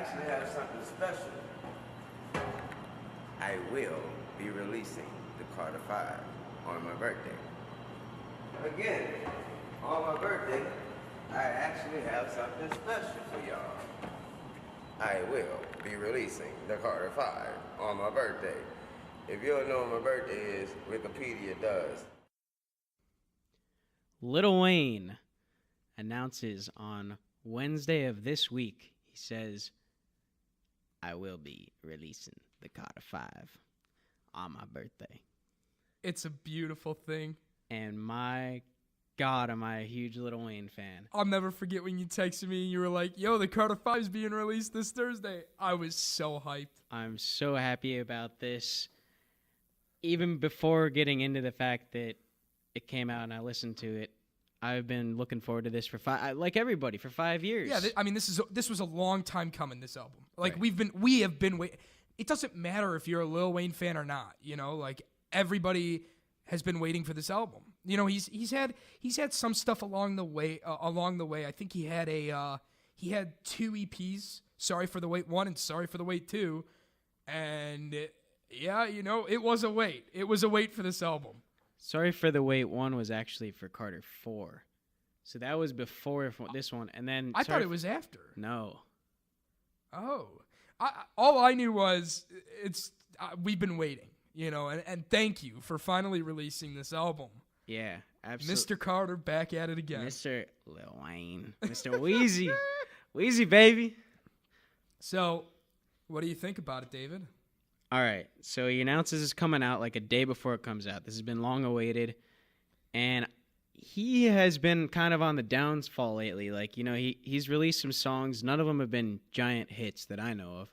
actually have something special. I will be releasing the Carter 5 on my birthday. Again, on my birthday, I actually have something special for y'all. I will be releasing the Carter 5 on my birthday. If you don't know what my birthday is, Wikipedia does. Lil Wayne announces on Wednesday of this week, he says, I will be releasing the Carter 5 on my birthday. It's a beautiful thing. And my God, am I a huge Lil Wayne fan. I'll never forget when you texted me and you were like, yo, the Carter 5 is being released this Thursday. I was so hyped. I'm so happy about this. Even before getting into the fact that it came out and I listened to it, I've been looking forward to this for like everybody, for 5 years. Yeah, this was a long time coming, this album. Like, Right. we have been waiting. It doesn't matter if you're a Lil Wayne fan or not, you know? Like, everybody has been waiting for this album. You know, he's had some stuff along the way. I think he had two EPs, Sorry for the Wait 1 and Sorry for the Wait 2. And yeah, you know, it was a wait. It was a wait for this album. Sorry for the Wait 1 was actually for Carter 4. So that was before this one. And then I thought it was after. No. Oh. All I knew was we've been waiting, you know, and thank you for finally releasing this album. Yeah, absolutely. Mr. Carter back at it again. Mr. Lil Wayne. Mr. Wheezy. Wheezy, baby. So, what do you think about it, David? All right, so he announces it's coming out like a day before it comes out. This has been long awaited, and he has been kind of on the downfall lately. Like, you know, he's released some songs. None of them have been giant hits that I know of.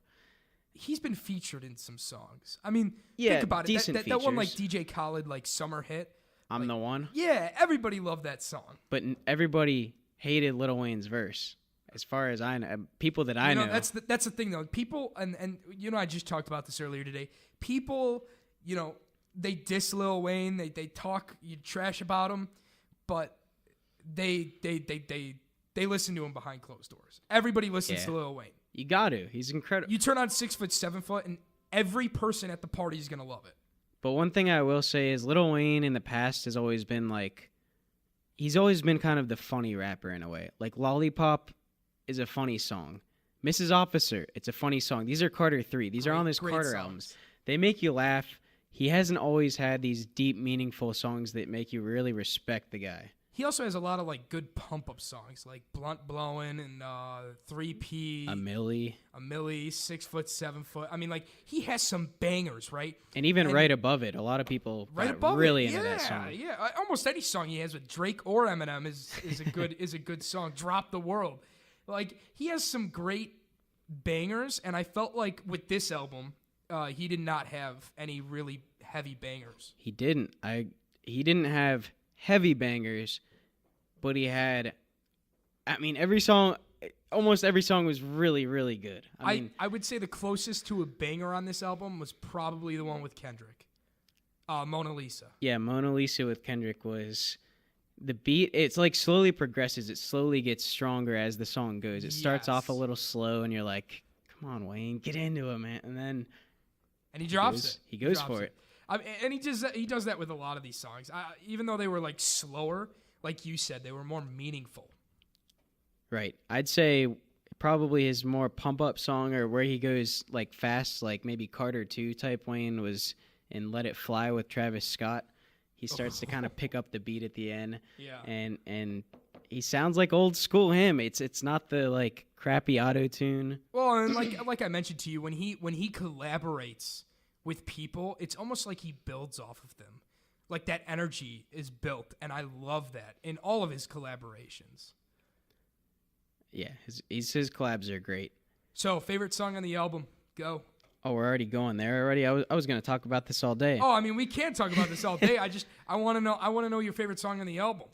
He's been featured in some songs. I mean, Yeah, think about decent it. That one, like features. DJ Khaled, like summer hit. I'm the one. Yeah, everybody loved that song. But everybody hated Lil Wayne's verse. As far as I know, people that I know. That's the thing, though. People, and you know, I just talked about this earlier today. People, you know, they diss Lil Wayne. They talk trash about him, but they listen to him behind closed doors. Everybody listens to Lil Wayne. You got to. He's incredible. You turn on 6 foot, 7 foot, and every person at the party is gonna love it. But one thing I will say is Lil Wayne in the past has always been like, he's always been kind of the funny rapper in a way. Like Lollipop is a funny song. Mrs. Officer, it's a funny song. These are Carter 3. These are on this Carter songs. albums. They make you laugh. He hasn't always had these deep, meaningful songs that make you really respect the guy. He also has a lot of like good pump up songs, like Blunt Blowin' and 3P, A Millie, 6 foot, 7 foot. I mean, like he has some bangers, right? And even right above it, a lot of people really into that song. Yeah, almost any song he has with Drake or Eminem is a good song. Drop the World. Like, he has some great bangers, and I felt like with this album, he did not have any really heavy bangers. He didn't. He didn't have heavy bangers, but he had, I mean, almost every song was really, really good. I would say the closest to a banger on this album was probably the one with Kendrick, Mona Lisa. Yeah, Mona Lisa with Kendrick was... The beat, it's like slowly progresses. It slowly gets stronger as the song goes. It starts off a little slow, and you're like, come on, Wayne, get into it, man. And then he drops it. He goes for it. And he does that with a lot of these songs. Even though they were like slower, like you said, they were more meaningful. Right. I'd say probably his more pump-up song or where he goes like fast, like maybe Carter 2 type Wayne was in Let It Fly with Travis Scott. He starts to kind of pick up the beat at the end, and he sounds like old school him. It's not the like crappy auto tune. Well, and like I mentioned to you, when he collaborates with people, it's almost like he builds off of them. Like that energy is built, and I love that in all of his collaborations. Yeah, his collabs are great. So, favorite song on the album? Go. Oh, we're already going there already. I was going to talk about this all day. Oh, I mean, we can talk about this all day. I want to know your favorite song on the album.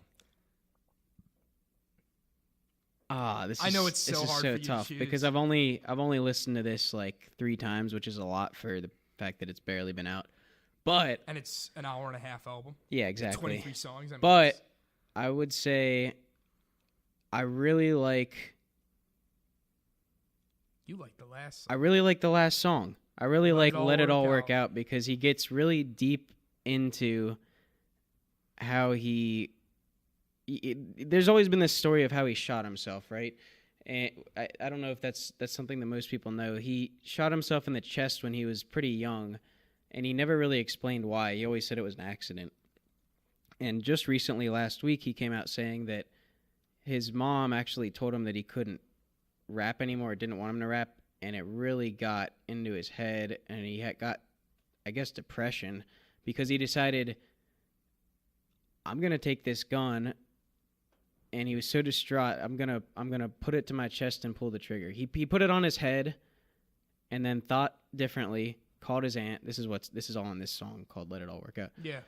I know it's so hard for you tough to choose. Because I've only listened to this like 3 times, which is a lot for the fact that it's barely been out. And it's an hour and a half album. Yeah, exactly. 23 songs. I mean, but I would say I really like You like the last I song. really like the last song. I really like Let It All Work Out. Out because he gets really deep into how there's always been this story of how he shot himself, right? And I don't know if that's something that most people know. He shot himself in the chest when he was pretty young, and he never really explained why. He always said it was an accident. And just recently, last week, he came out saying that his mom actually told him that he couldn't rap anymore, didn't want him to rap, and it really got into his head, and he got, I guess, depression because he decided, I'm going to take this gun, and he was so distraught, I'm gonna put it to my chest and pull the trigger. He put it on his head, and then thought differently. Called his aunt. This is all in this song called "Let It All Work Out." Yeah.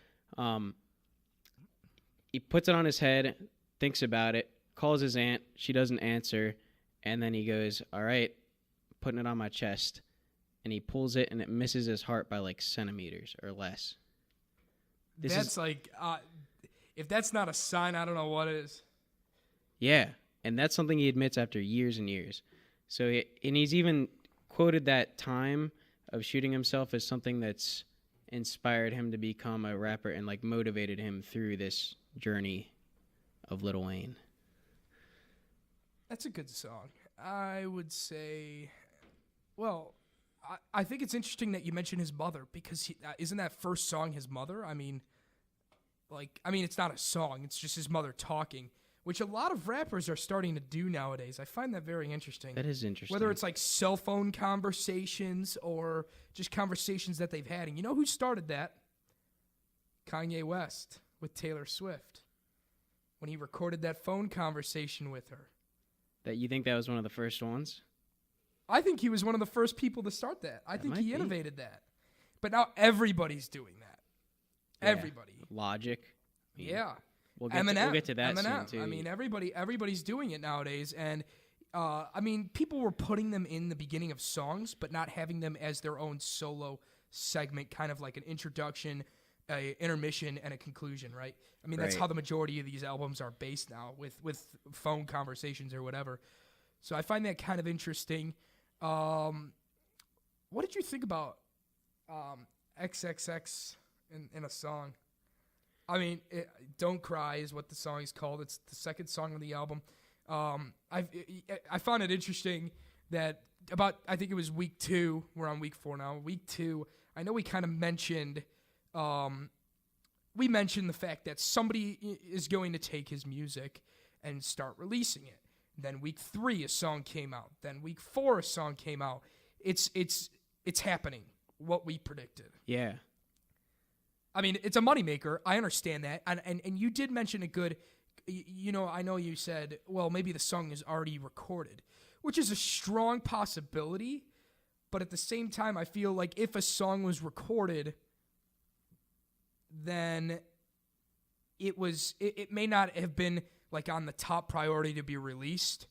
He puts it on his head, thinks about it, calls his aunt. She doesn't answer, and then he goes, "All right, putting it on my chest," and he pulls it, and it misses his heart by like centimeters or less. If that's not a sign, I don't know what is. Yeah, and that's something he admits after years and years. So, and he's even quoted that time of shooting himself as something that's inspired him to become a rapper and like motivated him through this journey of Lil Wayne. That's a good song. I would say, well, I think it's interesting that you mentioned his mother because isn't that first song his mother? I mean, it's not a song. It's just his mother talking, which a lot of rappers are starting to do nowadays. I find that very interesting. That is interesting. Whether it's like cell phone conversations or just conversations that they've had. And you know who started that? Kanye West with Taylor Swift. When he recorded that phone conversation with her. That you think that was one of the first ones? I think he was one of the first people to start that. I think he might be. innovated that. But now everybody's doing that. Yeah. Everybody. Logic. I mean, Yeah. We'll Eminem. get to that Eminem. soon, too. I mean, everybody's doing it nowadays. And, people were putting them in the beginning of songs, but not having them as their own solo segment, kind of like an introduction, a intermission, and a conclusion, right? I mean, that's Right. how the majority of these albums are based now, with phone conversations or whatever. So I find that kind of interesting. What did you think about XXX in a song? I mean, Don't Cry is what the song is called. It's the second song on the album. I found it interesting that I think it was week 2. We're on week 4 now. Week 2, I know we kind of mentioned, the fact that somebody is going to take his music and start releasing it. Then week 3, a song came out. Then week 4, a song came out. It's happening, what we predicted. Yeah. I mean, it's a moneymaker. I understand that. And you did mention a good, I know you said, well, maybe the song is already recorded, which is a strong possibility. But at the same time, I feel like if a song was recorded, then it may not have been like on the top priority to be released.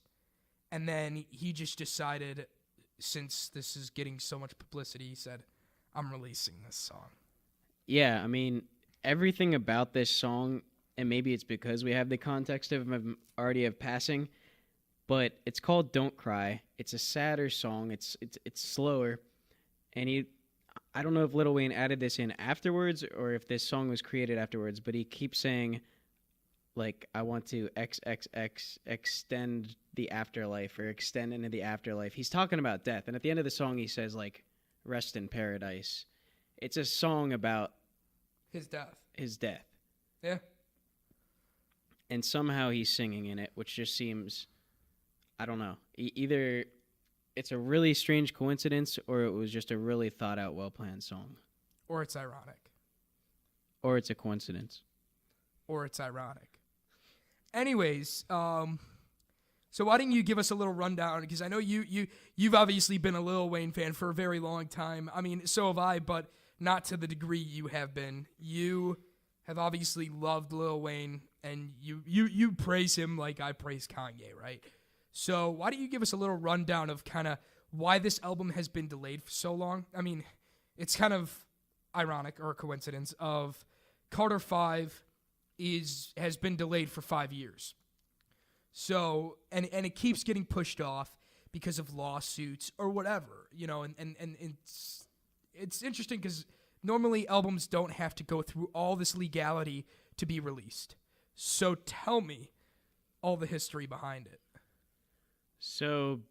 And then he just decided, since this is getting so much publicity, he said, I'm releasing this song. Yeah, I mean, everything about this song, and maybe it's because we have the context of him already of passing, but it's called Don't Cry. It's a sadder song. It's slower. And I don't know if Lil Wayne added this in afterwards or if this song was created afterwards, but he keeps saying, like, I want to XXX extend the afterlife or extend into the afterlife. He's talking about death. And at the end of the song, he says, like, rest in paradise. It's a song about His death. Yeah. And somehow he's singing in it, which just seems, I don't know. Either it's a really strange coincidence or it was just a really thought out, well-planned song. Or it's ironic. Or it's a coincidence. Or it's ironic. Anyways, so why don't you give us a little rundown? Because I know you've obviously been a Lil Wayne fan for a very long time. I mean, so have I, but not to the degree you have been. You have obviously loved Lil Wayne, and you praise him like I praise Kanye, right? So why don't you give us a little rundown of kind of why this album has been delayed for so long? I mean, it's kind of ironic or a coincidence of Carter 5 has been delayed for 5 years. So, and it keeps getting pushed off because of lawsuits or whatever, you know, and it's interesting because normally albums don't have to go through all this legality to be released. So tell me all the history behind it. So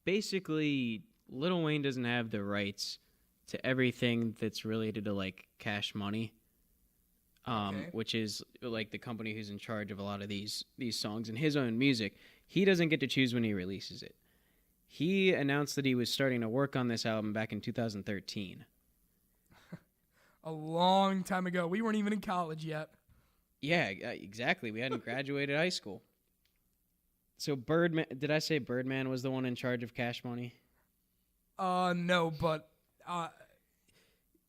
basically, Lil Wayne doesn't have the rights to everything that's related to like Cash Money, Okay. which is like the company who's in charge of a lot of these songs and his own music. He doesn't get to choose when he releases it. He announced that he was starting to work on this album back in 2013. A long time ago. We weren't even in college yet. Yeah, exactly. We hadn't graduated high school. So Birdman, did I say Birdman was the one in charge of Cash Money? No, but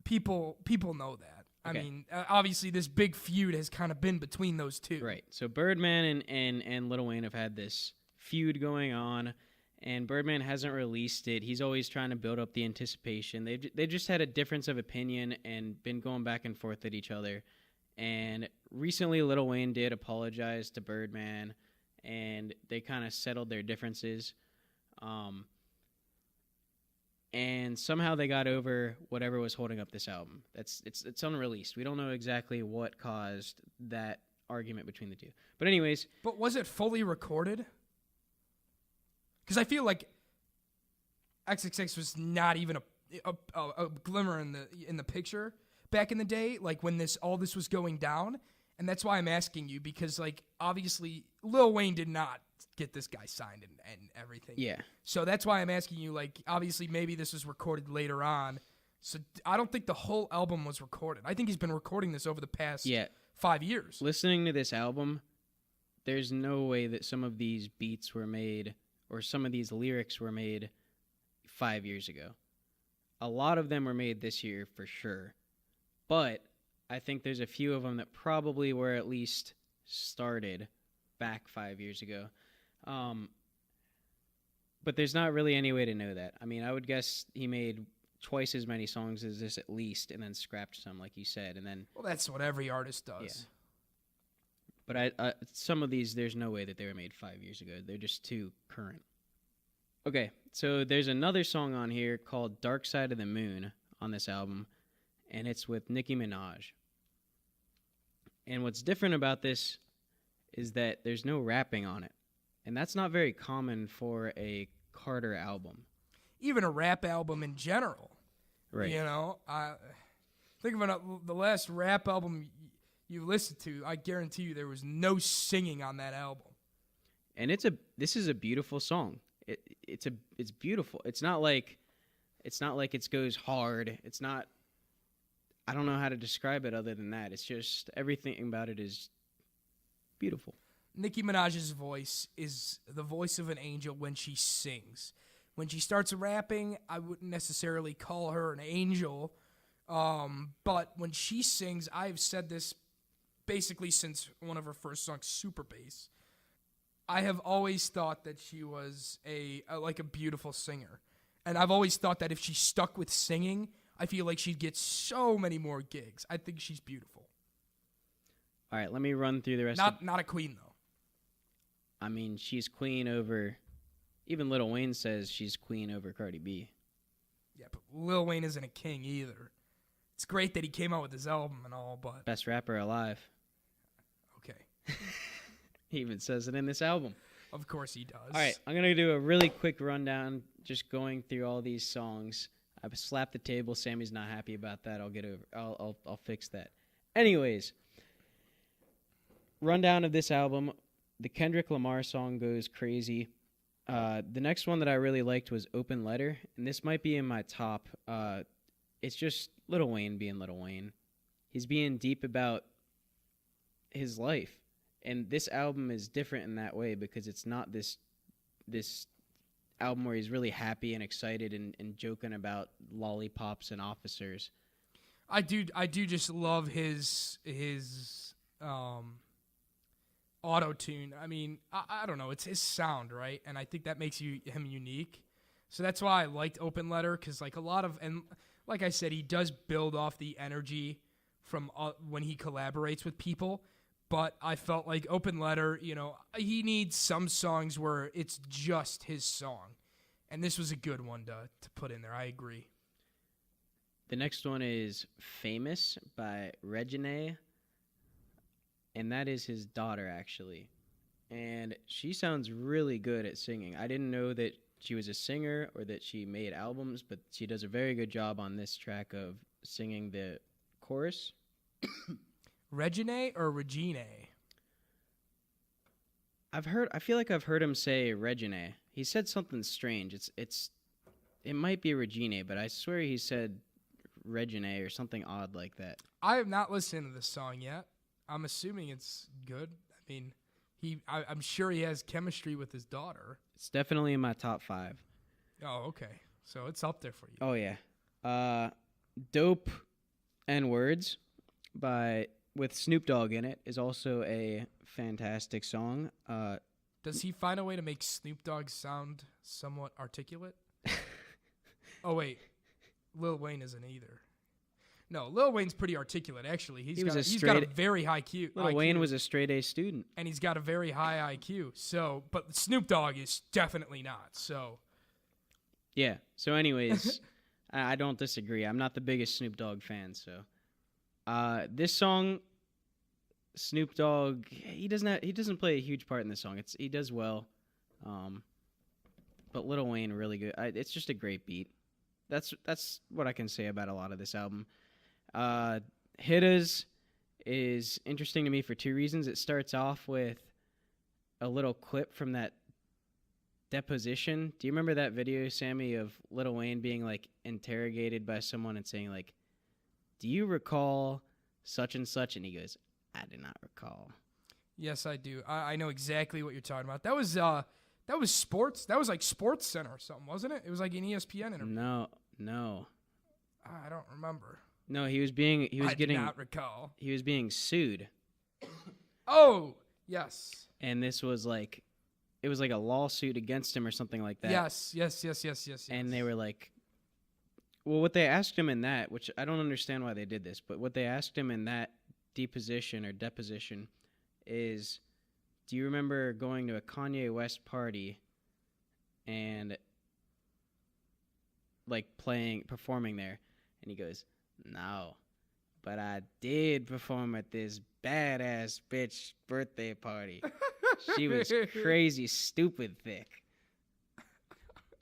people know that. Okay. I mean, obviously this big feud has kind of been between those two. Right. So Birdman and Lil Wayne have had this feud going on, and Birdman hasn't released it. He's always trying to build up the anticipation. They just had a difference of opinion and been going back and forth at each other. And recently Lil Wayne did apologize to Birdman, and they kind of settled their differences. And somehow they got over whatever was holding up this album. It's unreleased. We don't know exactly what caused that argument between the two. But anyways, But was it fully recorded? Because I feel like XXX was not even a glimmer in the picture back in the day, like when all this was going down. And that's why I'm asking you, because like obviously Lil Wayne did not get this guy signed and everything. yeah. So that's why I'm asking you, like, obviously maybe this was recorded later on. So I don't think the whole album was recorded. I think he's been recording this over the past 5 years. Listening to this album, there's no way that some of these beats were made or some of these lyrics were made 5 years ago. A lot of them were made this year for sure. But I think there's a few of them that probably were at least started back 5 years ago. But there's not really any way to know that. I mean, I would guess he made twice as many songs as this at least, and then scrapped some, like you said, and then. Well, that's what every artist does. Yeah. But some of these, there's no way that they were made 5 years ago. They're just too current. Okay, so there's another song on here called "Dark Side of the Moon" on this album, and it's with Nicki Minaj. And what's different about this is that there's no rapping on it. And that's not very common for a Carter album. Even a rap album in general. Right. You know, think about the last rap album you listened to. I guarantee you there was no singing on that album. And this is a beautiful song. It's beautiful. It's not like it goes hard. It's not. I don't know how to describe it other than that. It's just everything about it is beautiful. Nicki Minaj's voice is the voice of an angel when she sings. When she starts rapping, I wouldn't necessarily call her an angel. But when she sings, I've said this basically since one of her first songs, Super Bass. I have always thought that she was a beautiful singer. And I've always thought that if she stuck with singing, I feel like she'd get so many more gigs. I think she's beautiful. All right, let me run through the rest. Not a queen, though. I mean, she's queen over. Even Lil Wayne says she's queen over Cardi B. Yeah, but Lil Wayne isn't a king either. It's great that he came out with his album and all, but Best rapper alive. okay. He even says it in this album. Of course he does. All right, I'm going to do a really quick rundown, just going through all these songs. I've slapped the table. Sammy's not happy about that. I'll get over. I'll fix that. Anyways, rundown of this album. The Kendrick Lamar song goes crazy. The next one that I really liked was Open Letter, and this might be in my top. It's just Lil Wayne being Lil Wayne. He's being deep about his life, and this album is different in that way because it's not this album where he's really happy and excited and joking about lollipops and officers. I do just love his auto-tune. I mean, I don't know. It's his sound, right? And I think that makes him unique. So that's why I liked Open Letter, because like like I said, he does build off the energy from when he collaborates with people. But I felt like Open Letter, you know, he needs some songs where it's just his song. And this was a good one to put in there. I agree. The next one is Famous by Regine, and that is his daughter, actually. And she sounds really good at singing. I didn't know that she was a singer or that she made albums, but she does a very good job on this track of singing the chorus. Regine or Regine? I feel like I've heard him say Regine. He said something strange. It might be Regine, but I swear he said Regine or something odd like that. I have not listened to this song yet. I'm assuming it's good. I mean, I'm sure he has chemistry with his daughter. It's definitely in my top 5. Oh, okay. So it's up there for you. Oh yeah. Dope N Words with Snoop Dogg in it is also a fantastic song. Does he find a way to make Snoop Dogg sound somewhat articulate? Oh wait, Lil Wayne isn't either. No, Lil Wayne's pretty articulate actually. He's got a very high IQ. Lil Wayne was a straight A student, and he's got a very high IQ. So, but Snoop Dogg is definitely not. So, yeah. So, anyways, I don't disagree. I'm not the biggest Snoop Dogg fan, so this song, Snoop Dogg, he doesn't play a huge part in this song. He does well, but Lil Wayne really good. It's just a great beat. That's what I can say about a lot of this album. Hitters is interesting to me for 2 reasons. It starts off with a little clip from that deposition. Do you remember that video, Sammy, of Lil Wayne being like interrogated by someone and saying like, "Do you recall such and such?" And he goes, "I do not recall." Yes, I do. I know exactly what you're talking about. That was sports. That was like Sports Center or something, wasn't it? It was like an ESPN interview. No. I don't remember. No, I do not recall. He was being sued. Oh, yes. And this was like, it was like a lawsuit against him or something like that. Yes. And they were like, well, what they asked him in that, which I don't understand why they did this, but what they asked him in that deposition is, do you remember going to a Kanye West party and like performing there? And he goes, "No, but I did perform at this badass bitch birthday party. She was crazy, stupid thick."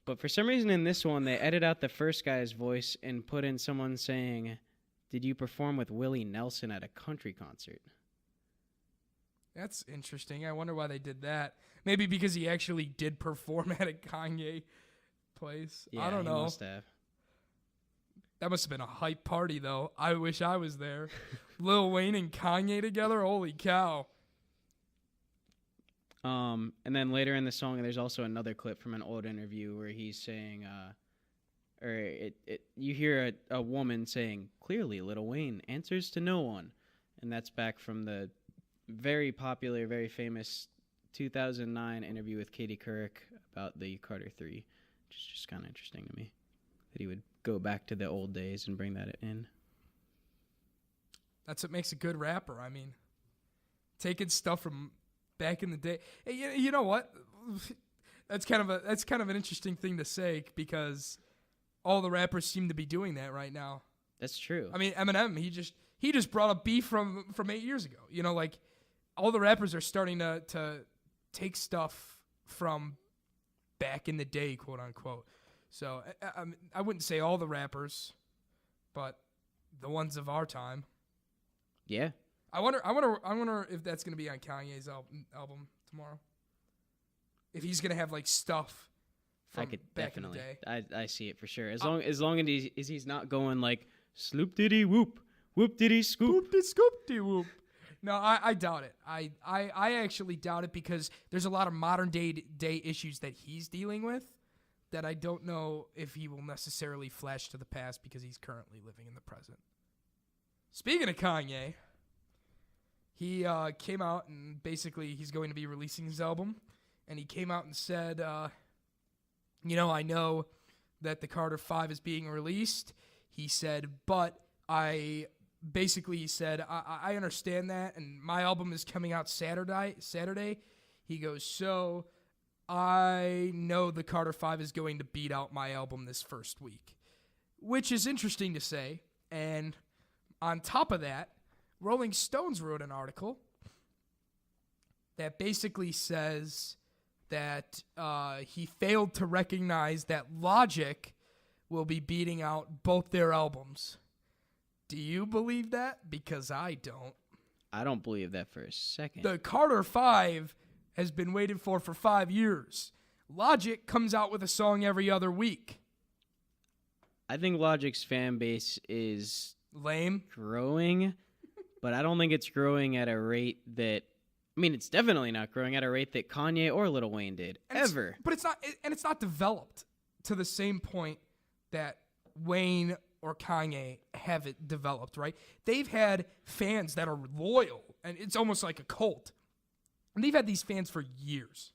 But for some reason in this one, they edit out the first guy's voice and put in someone saying, "Did you perform with Willie Nelson at a country concert?" That's interesting. I wonder why they did that. Maybe because he actually did perform at a Kanye place. Yeah, I don't know. He must have. That must have been a hype party, though. I wish I was there. Lil Wayne and Kanye together? Holy cow. And then later in the song, there's also another clip from an old interview where he's saying, you hear a woman saying, "Clearly, Lil Wayne answers to no one." And that's back from the very popular, very famous 2009 interview with Katie Couric about the Carter 3, which is just kind of interesting to me that he would go back to the old days and bring that in. That's what makes a good rapper. I mean, taking stuff from back in the day. Hey, you know what? That's kind of an interesting thing to say because all the rappers seem to be doing that right now. That's true. I mean, Eminem, he just brought up beef from 8 years ago. You know, like all the rappers are starting to take stuff from back in the day, quote unquote. So I wouldn't say all the rappers, but the ones of our time. Yeah. I wonder if that's gonna be on Kanye's album tomorrow. If he's gonna have like stuff from I could back definitely. in the day. I see it for sure. As long as he's not going like sloop diddy whoop, whoop diddy scoop. Whoop de scoop de whoop. No, I doubt it. I actually doubt it because there's a lot of modern day issues that he's dealing with that I don't know if he will necessarily flash to the past because he's currently living in the present. Speaking of Kanye, he came out and basically he's going to be releasing his album, and he came out and said, I know that the Carter 5 is being released. He said, but he said, I understand that, and my album is coming out Saturday. He goes, so I know the Carter 5 is going to beat out my album this first week, which is interesting to say. And on top of that, Rolling Stones wrote an article that basically says that he failed to recognize that Logic will be beating out both their albums. Do you believe that? Because I don't. I don't believe that for a second. The Carter 5 has been waited for 5 years. Logic comes out with a song every other week. I think Logic's fan base is Lame. growing, but I don't think it's growing at a rate that... I mean, it's definitely not growing at a rate that Kanye or Lil Wayne did, ever. But it's not developed to the same point that Wayne or Kanye have it developed, right? They've had fans that are loyal, and it's almost like a cult. And they've had these fans for years.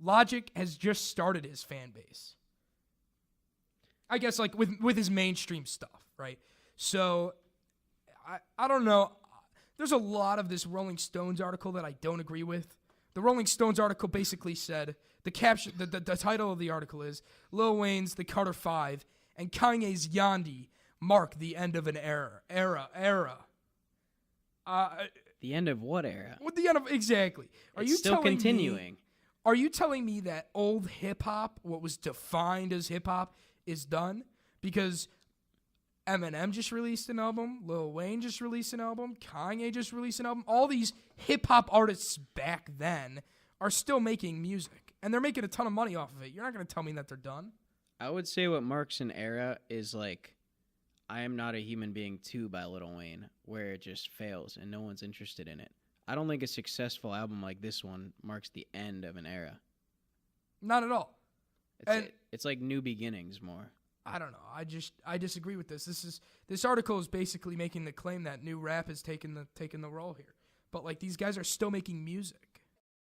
Logic has just started his fan base. I guess like with his mainstream stuff, right? So I don't know. There's a lot of this Rolling Stones article that I don't agree with. The Rolling Stones article basically said the caption, the title of the article is Lil Wayne's The Carter 5 and Kanye's Yandhi mark the end of an era. The end of what era? What the end of exactly? It's still continuing. Are you telling me that old hip hop, what was defined as hip hop, is done? Because Eminem just released an album, Lil Wayne just released an album, Kanye just released an album. All these hip hop artists back then are still making music, and they're making a ton of money off of it. You're not going to tell me that they're done? I would say what marks an era is like I Am Not a Human Being 2 by Lil Wayne, where it just fails and no one's interested in it. I don't think a successful album like this one marks the end of an era. Not at all. It's like new beginnings more. I don't know. I disagree with this. This article is basically making the claim that new rap is taking the role here. But like these guys are still making music.